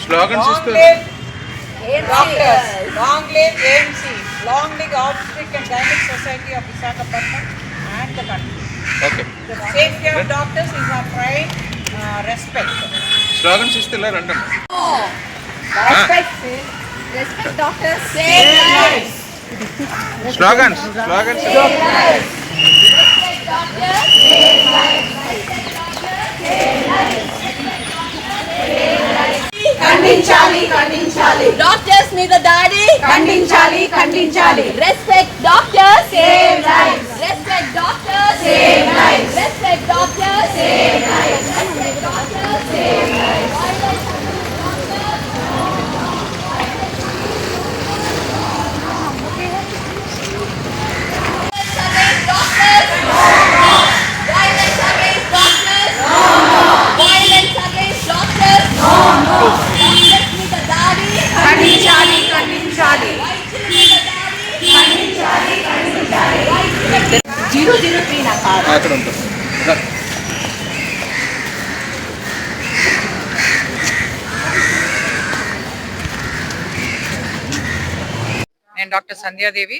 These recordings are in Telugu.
స్లోగన్స్ Long ఇస్తారు. live doctors. Long live AMC. Long live Obstetric and Gynec Society of Visakhapatnam and the country. Okay, The safety of doctors is our pride, respect. Slogans ఇస్తే ఇలా రండి. Respect. Respect doctors, save lives. Slogans slogans Save lives. Respect doctors, save lives. ఖండించాలి ఖండించాలి డాక్టర్స్ మీద దాడి ఖండించాలి ఖండించాలి respect doctors save lives respect doctors save lives respect doctors save lives respect doctors save lives అక్కడ ఉంటాం. నేను doctor Sandhyadevi,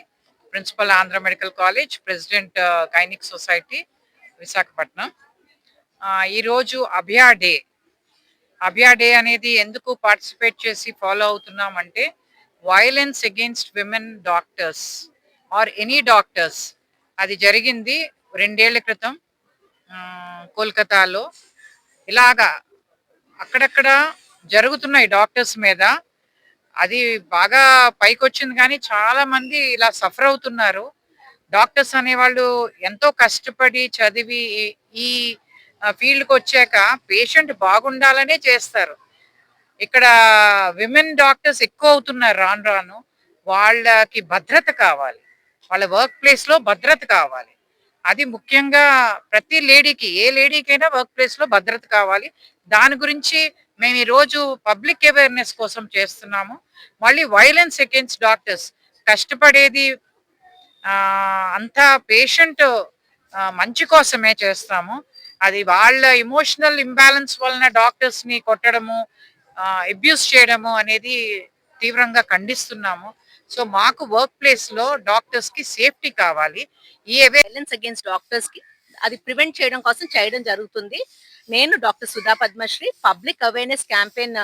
principal Andhra medical college, president gynaec society Visakhapatnam. ఈరోజు అభయ డే అనేది ఎందుకు పార్టిసిపేట్ చేసి ఫాలో అవుతున్నామంటే violence against women doctors or any doctors అది జరిగింది 2 ఏళ్ల క్రితం కోల్కతాలో. ఇలాగా అక్కడక్కడ జరుగుతున్నాయి డాక్టర్స్ మీద. అది బాగా పైకి వచ్చింది కానీ చాలా మంది ఇలా సఫర్ అవుతున్నారు. డాక్టర్స్ అనేవాళ్ళు ఎంతో కష్టపడి చదివి ఈ ఫీల్డ్కి వచ్చాక పేషెంట్ బాగుండాలనే చేస్తారు. ఇక్కడ విమెన్ డాక్టర్స్ ఎక్కువ అవుతున్నారు రాను రాను. వాళ్ళకి భద్రత కావాలి, వాళ్ళ వర్క్ ప్లేస్లో భద్రత కావాలి. అది ముఖ్యంగా ప్రతి లేడీకి, ఏ లేడీకైనా వర్క్ ప్లేస్లో భద్రత కావాలి. దాని గురించి మేము ఈరోజు పబ్లిక్ అవేర్నెస్ కోసం చేస్తున్నాము. మళ్ళీ వైలెన్స్ అగేన్స్ట్ డాక్టర్స్ కష్టపడేది అంతా పేషెంట్ మంచి కోసమే చేస్తాము. అది వాళ్ళ ఇమోషనల్ ఇంబ్యాలెన్స్ వలన డాక్టర్స్ని కొట్టడము, అబ్యూస్ చేయడము అనేది తీవ్రంగా ఖండిస్తున్నాము. సో మాకు వర్క్ ప్లేస్లో డాక్టర్స్కి సేఫ్టీ కావాలి. ఈ వైలెన్స్ అగేన్స్ట్ డాక్టర్స్ కి అది ప్రివెంట్ చేయడం కోసం చేయడం జరుగుతుంది. నేను doctor Sudha Padmashri, public awareness campaign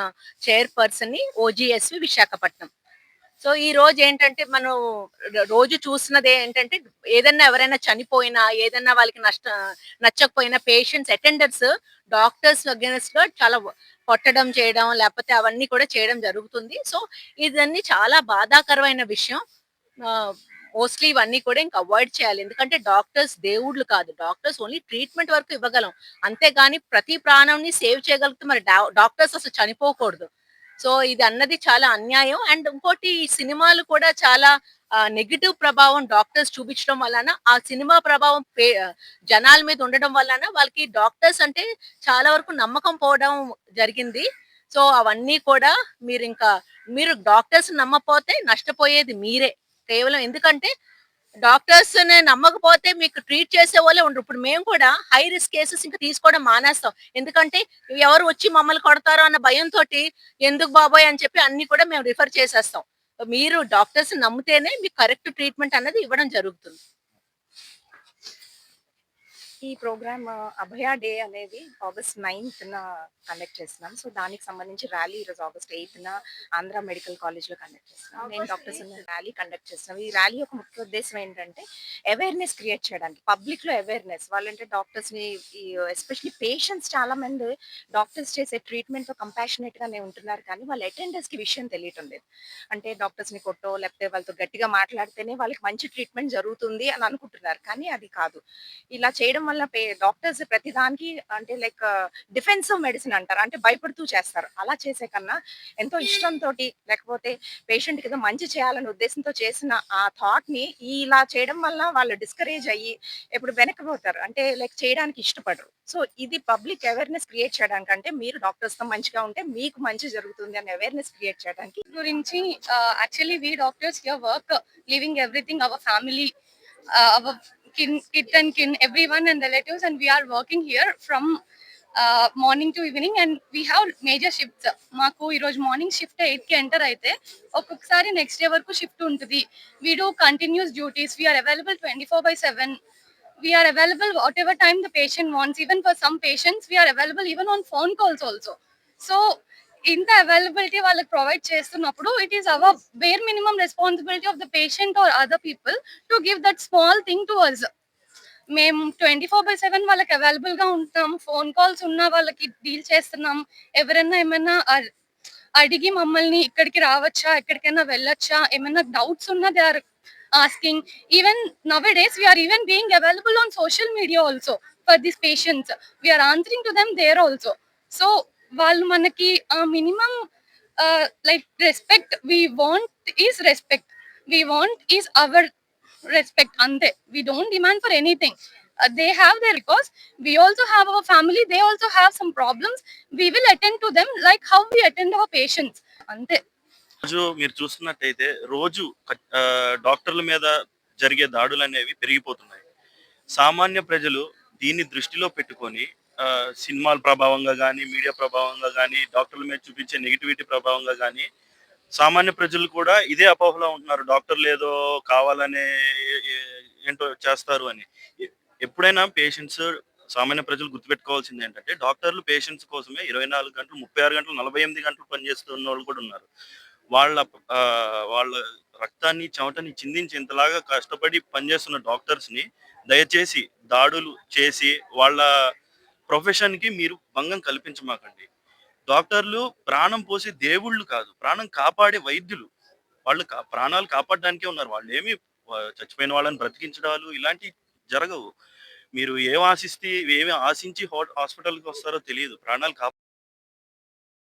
chairperson ని, ఓజీఎస్వి విశాఖపట్నం. సో ఈ రోజు ఏంటంటే మనం రోజు చూసినది ఏంటంటే ఏదన్నా ఎవరైనా చనిపోయినా, ఏదన్నా వాళ్ళకి నచ్చకపోయినా పేషెంట్స్ అటెండర్స్ డాక్టర్స్ అగేన్స్ట్ గా చాలా కొట్టడం చేయడం లేకపోతే అవన్నీ కూడా చేయడం జరుగుతుంది. సో ఇదన్నీ చాలా బాధాకరమైన విషయం. మోస్ట్లీ ఇవన్నీ కూడా ఇంకా అవాయిడ్ చేయాలి. ఎందుకంటే డాక్టర్స్ దేవుళ్ళు కాదు, డాక్టర్స్ ఓన్లీ ట్రీట్మెంట్ వరకు ఇవ్వగలం, అంతేగాని ప్రతి ప్రాణంని సేవ్ చేయగలిగితే మరి డాక్టర్స్ అసలు చనిపోకూడదు. సో ఇది అన్నది చాలా అన్యాయం. అండ్ ఇంకోటి, ఈ సినిమాలు కూడా చాలా నెగిటివ్ ప్రభావం డాక్టర్స్ చూపించడం వలన, ఆ సినిమా ప్రభావం జనాల మీద ఉండడం వలన వాళ్ళకి డాక్టర్స్ అంటే చాలా వరకు నమ్మకం పోవడం జరిగింది. సో అవన్నీ కూడా మీరు డాక్టర్స్ నమ్మపోతే నష్టపోయేది మీరే కేవలం. ఎందుకంటే డాక్టర్స్ నమ్మకపోతే మీకు ట్రీట్ చేసే వాళ్ళే ఉండరు. ఇప్పుడు మేము కూడా హై రిస్క్ కేసెస్ ఇంకా తీసుకోవడం మానేస్తాం. ఎందుకంటే ఎవరు వచ్చి మమ్మల్ని కొడతారో అన్న భయంతో ఎందుకు బాబోయ్ అని చెప్పి అన్ని కూడా మేము రిఫర్ చేసేస్తాం. మీరు డాక్టర్స్ నమ్మితేనే మీకు కరెక్ట్ ట్రీట్మెంట్ అన్నది ఇవ్వడం జరుగుతుంది. ఈ ప్రోగ్రామ్ అభయ డే అనేది ఆగస్ట్ 9th కండక్ట్ చేస్తున్నాం. సో దానికి సంబంధించి ర్యాలీ ఈరోజు ఆగస్ట్ 8th ఆంధ్ర మెడికల్ కాలేజ్లో కండక్ట్ చేస్తున్నాం. నేను డాక్టర్స్ ర్యాలీ కండక్ట్ చేస్తున్నాం. ఈ ర్యాలీ యొక్క ముఖ్య ఉద్దేశం ఏంటంటే అవేర్నెస్ క్రియేట్ చేయడానికి, పబ్లిక్లో అవేర్నెస్. వాళ్ళంటే డాక్టర్స్ని, ఎస్పెషలీ పేషెంట్స్ చాలా మంది డాక్టర్స్ చేసే ట్రీట్మెంట్తో కంపాషనేట్గానే ఉంటున్నారు, కానీ వాళ్ళ అటెండర్స్కి విషయం తెలియటం లేదు. అంటే డాక్టర్స్ని కొట్టో లేకపోతే వాళ్ళతో గట్టిగా మాట్లాడితేనే వాళ్ళకి మంచి ట్రీట్మెంట్ జరుగుతుంది అని అనుకుంటున్నారు, కానీ అది కాదు. ఇలా చేయడం వల్ల డాక్టర్స్ ప్రతిదానికి అంటే లైక్ డిఫెన్సివ్ మెడిసిన్ అంటారు, అంటే భయపడుతూ చేస్తారు. అలా చేసే కన్నా ఎంతో ఇష్టంతో, లేకపోతే పేషెంట్ కి ఏదో మంచి చేయాలనే ఉద్దేశంతో చేసిన ఆ థాట్ ని ఇలా చేయడం వల్ల వాళ్ళు డిస్కరేజ్ అయ్యి ఎప్పుడు వెనక్కిపోతారు, అంటే లైక్ చేయడానికి ఇష్టపడరు. సో ఇది పబ్లిక్ అవేర్నెస్ క్రియేట్ చేయడానికి, అంటే మీరు డాక్టర్స్ తో మంచిగా ఉంటే మీకు మంచి జరుగుతుంది అని అవేర్నెస్ క్రియేట్ చేయడానికి గురించి. Actually we doctors here work living everything our family, our kid and kin, everyone and relatives, and we are working here from morning to evening and we have major shifts. మాకు ఈరోజు మార్నింగ్ షిఫ్ట్ 8కి ఎంటర్ అయితే ఒక్కొక్కసారి నెక్స్ట్ డే వరకు షిఫ్ట్ ఉంటుంది. We do continuous duties. We are available 24/7. We are available whatever time the patient wants. Even for some patients, we are available even on phone calls also. So, ఇంత అవైలబిలిటీ వాళ్ళకి ప్రొవైడ్ చేస్తున్నప్పుడు it is our bare minimum responsibility of the patient or other people to give that small thing to us. మేము 24/7 వాళ్ళకి అవైలబుల్ గా ఉంటాం. ఫోన్ కాల్స్ ఉన్న వాళ్ళకి డీల్ చేస్తున్నాం. ఎవరైనా ఏమైనా అడిగి మమ్మల్ని ఇక్కడికి రావచ్చా, ఎక్కడికైనా వెళ్ళొచ్చా, ఏమైనా డౌట్స్ ఉన్నా they are asking. Even nowadays we are even being available on social media also for these patients. We are answering to them there also. So వాళ్ళు మనకి minimum like respect we want is respect. We want is our respect ante. We don't demand for anything. They have their, because we also have our family, they also have some problems. We will attend to them like how we attend our patients ante. రోజు మీరు చూస్తున్నట్టయితే రోజు డాక్టర్ల మీద జరిగే దాడులు అనేవి పెరిగిపోతున్నాయి. సామాన్య ప్రజలు దీన్ని దృష్టిలో పెట్టుకొని సినిమాల ప్రభావంగా కానీ, మీడియా ప్రభావంగా కానీ, డాక్టర్ల మీద చూపించే నెగిటివిటీ ప్రభావంగా కానీ సామాన్య ప్రజలు కూడా ఇదే అపోహలో ఉంటున్నారు. డాక్టర్లు ఏదో కావాలనే ఏంటో చేస్తారు అని. ఎప్పుడైనా పేషెంట్స్, సామాన్య ప్రజలు గుర్తుపెట్టుకోవాల్సింది ఏంటంటే డాక్టర్లు పేషెంట్స్ కోసమే 24 గంటలు, 36 గంటలు, 48 గంటలు పనిచేస్తున్న వాళ్ళు కూడా ఉన్నారు. వాళ్ళ వాళ్ళ రక్తాన్ని, చెమటని చిందించి ఇంతలాగా కష్టపడి పనిచేస్తున్న డాక్టర్స్ ని దయచేసి దాడులు చేసి వాళ్ళ ప్రొఫెషన్ కి మీరు భంగం కల్పించమాకండి. డాక్టర్లు ప్రాణం పోసే దేవుళ్ళు కాదు, ప్రాణం కాపాడే వైద్యులు. వాళ్ళు ప్రాణాలు కాపాడడానికే ఉన్నారు. వాళ్ళు ఏమి చచ్చిపోయిన వాళ్ళని బ్రతికించడాలు ఇలాంటి జరగవు. మీరు ఏమి ఆశించి హాస్పిటల్కి వస్తారో తెలియదు. ప్రాణాలు